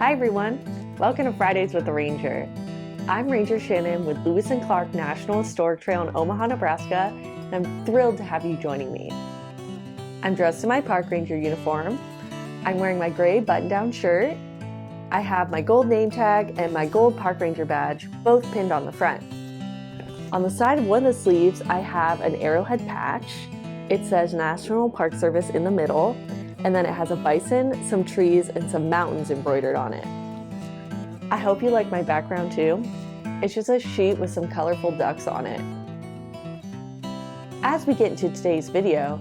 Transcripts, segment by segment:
Hi everyone, welcome to Fridays with the Ranger. I'm Ranger Shannon with Lewis and Clark National Historic Trail in Omaha, Nebraska, and I'm thrilled to have you joining me. I'm dressed in my park ranger uniform. I'm wearing my gray button-down shirt. I have my gold name tag and my gold park ranger badge, both pinned on the front. On the side of one of the sleeves, I have an arrowhead patch. It says National Park Service in the middle, and then it has a bison, some trees, and some mountains embroidered on it. I hope you like my background too. It's just a sheet with some colorful ducks on it. As we get into today's video,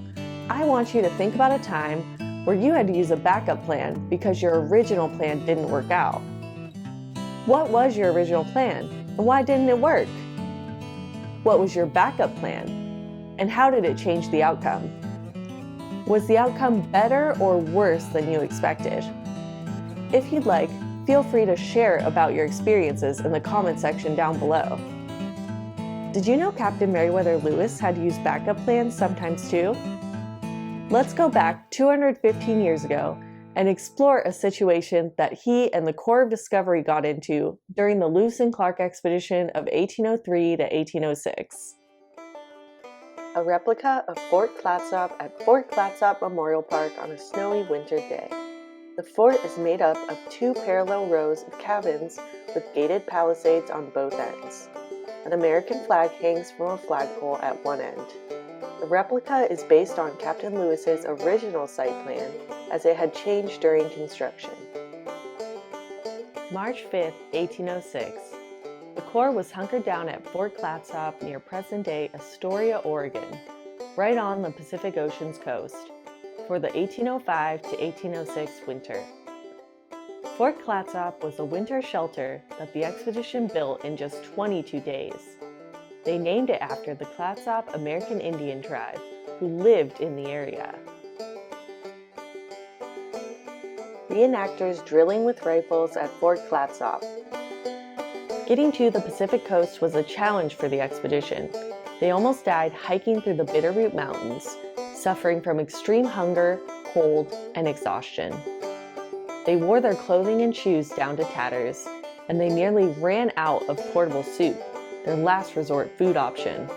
I want you to think about a time where you had to use a backup plan because your original plan didn't work out. What was your original plan, and why didn't it work? What was your backup plan, and how did it change the outcome? Was the outcome better or worse than you expected? If you'd like, feel free to share about your experiences in the comment section down below. Did you know Captain Meriwether Lewis had to use backup plans sometimes too? Let's go back 215 years ago and explore a situation that he and the Corps of Discovery got into during the Lewis and Clark expedition of 1803 to 1806. A replica of Fort Clatsop at Fort Clatsop Memorial Park on a snowy winter day. The fort is made up of two parallel rows of cabins with gated palisades on both ends. An American flag hangs from a flagpole at one end. The replica is based on Captain Lewis's original site plan, as it had changed during construction. March 5, 1806. The Corps was hunkered down at Fort Clatsop near present-day Astoria, Oregon, right on the Pacific Ocean's coast, for the 1805 to 1806 winter. Fort Clatsop was a winter shelter that the expedition built in just 22 days. They named it after the Clatsop American Indian tribe, who lived in the area. Reenactors drilling with rifles at Fort Clatsop. Getting to the Pacific coast was a challenge for the expedition. They almost died hiking through the Bitterroot Mountains, suffering from extreme hunger, cold, and exhaustion. They wore their clothing and shoes down to tatters, and they nearly ran out of portable soup, their last resort food option.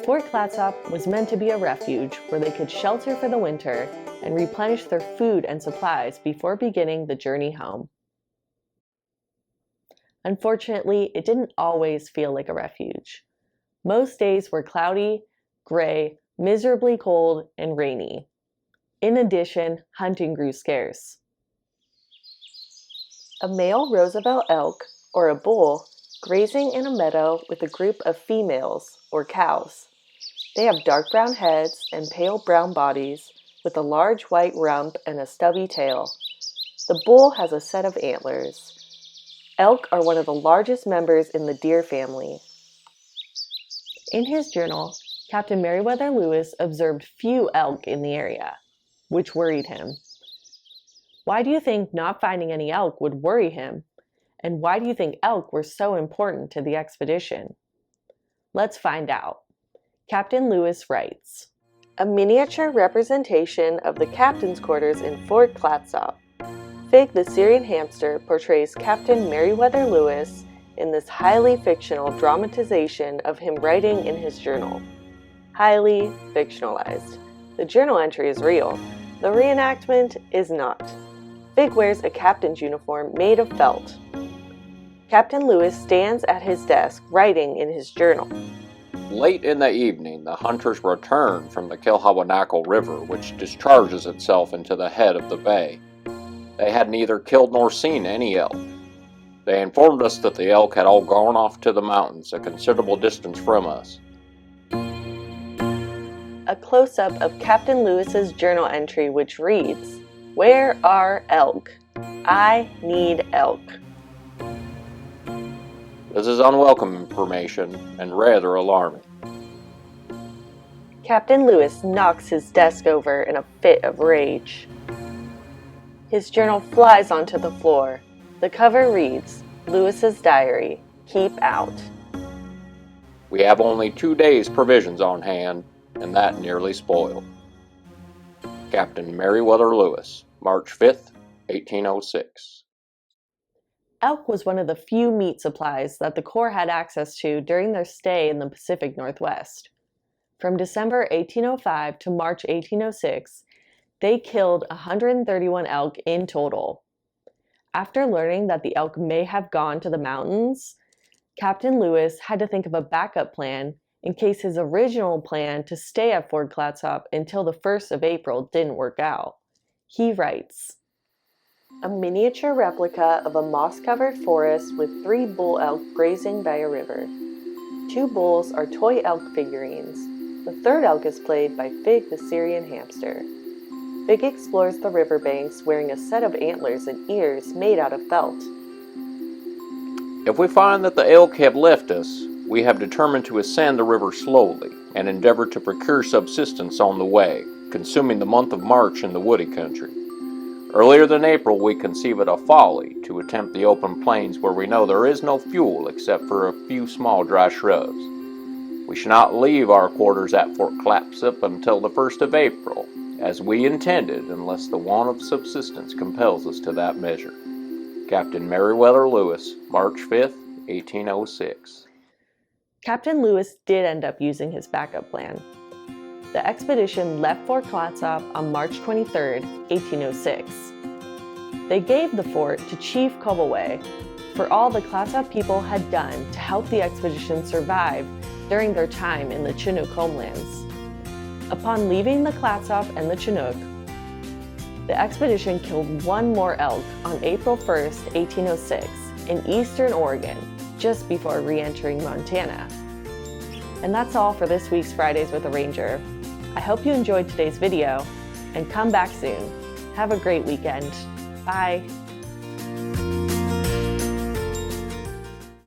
Fort Clatsop was meant to be a refuge where they could shelter for the winter and replenish their food and supplies before beginning the journey home. Unfortunately, it didn't always feel like a refuge. Most days were cloudy, gray, miserably cold, and rainy. In addition, hunting grew scarce. A male Roosevelt elk, or a bull, grazing in a meadow with a group of females, or cows. They have dark brown heads and pale brown bodies with a large white rump and a stubby tail. The bull has a set of antlers. Elk are one of the largest members in the deer family. In his journal, Captain Meriwether Lewis observed few elk in the area, which worried him. Why do you think not finding any elk would worry him? And why do you think elk were so important to the expedition? Let's find out. Captain Lewis writes, "A miniature representation of the captain's quarters in Fort Clatsop. Fig the Syrian hamster portrays Captain Meriwether Lewis in this highly fictional dramatization of him writing in his journal. Highly fictionalized. The journal entry is real. The reenactment is not. Fig wears a captain's uniform made of felt. Captain Lewis stands at his desk writing in his journal. Late in the evening, the hunters returned from the Kilhawanakal River, which discharges itself into the head of the bay. They had neither killed nor seen any elk. They informed us that the elk had all gone off to the mountains a considerable distance from us." A close-up of Captain Lewis's journal entry which reads, "Where are elk? I need elk." This is unwelcome information and rather alarming. Captain Lewis knocks his desk over in a fit of rage. His journal flies onto the floor. The cover reads, "Lewis's diary. Keep out." We have only 2 days' provisions on hand, and that nearly spoiled. Captain Meriwether Lewis, March 5th, 1806. Elk was one of the few meat supplies that the Corps had access to during their stay in the Pacific Northwest. From December 1805 to March 1806, they killed 131 elk in total. After learning that the elk may have gone to the mountains, Captain Lewis had to think of a backup plan in case his original plan to stay at Fort Clatsop until the 1st of April didn't work out. He writes, "A miniature replica of a moss-covered forest with 3 bull elk grazing by a river. 2 bulls are toy elk figurines. The 3rd elk is played by Fig the Syrian hamster. Fig explores the riverbanks wearing a set of antlers and ears made out of felt." If we find that the elk have left us, we have determined to ascend the river slowly and endeavor to procure subsistence on the way, consuming the month of March in the woody country. Earlier than April, we conceive it a folly to attempt the open plains where we know there is no fuel except for a few small dry shrubs. We shall not leave our quarters at Fort Clatsop until the 1st of April, as we intended, unless the want of subsistence compels us to that measure. Captain Meriwether Lewis, March 5th, 1806. Captain Lewis did end up using his backup plan. The expedition left Fort Clatsop on March 23, 1806. They gave the fort to Chief Cobaway for all the Clatsop people had done to help the expedition survive during their time in the Chinook homelands. Upon leaving the Clatsop and the Chinook, the expedition killed 1 more elk on April 1st, 1806 in eastern Oregon, just before re-entering Montana. And that's all for this week's Fridays with a Ranger. I hope you enjoyed today's video, and come back soon. Have a great weekend. Bye.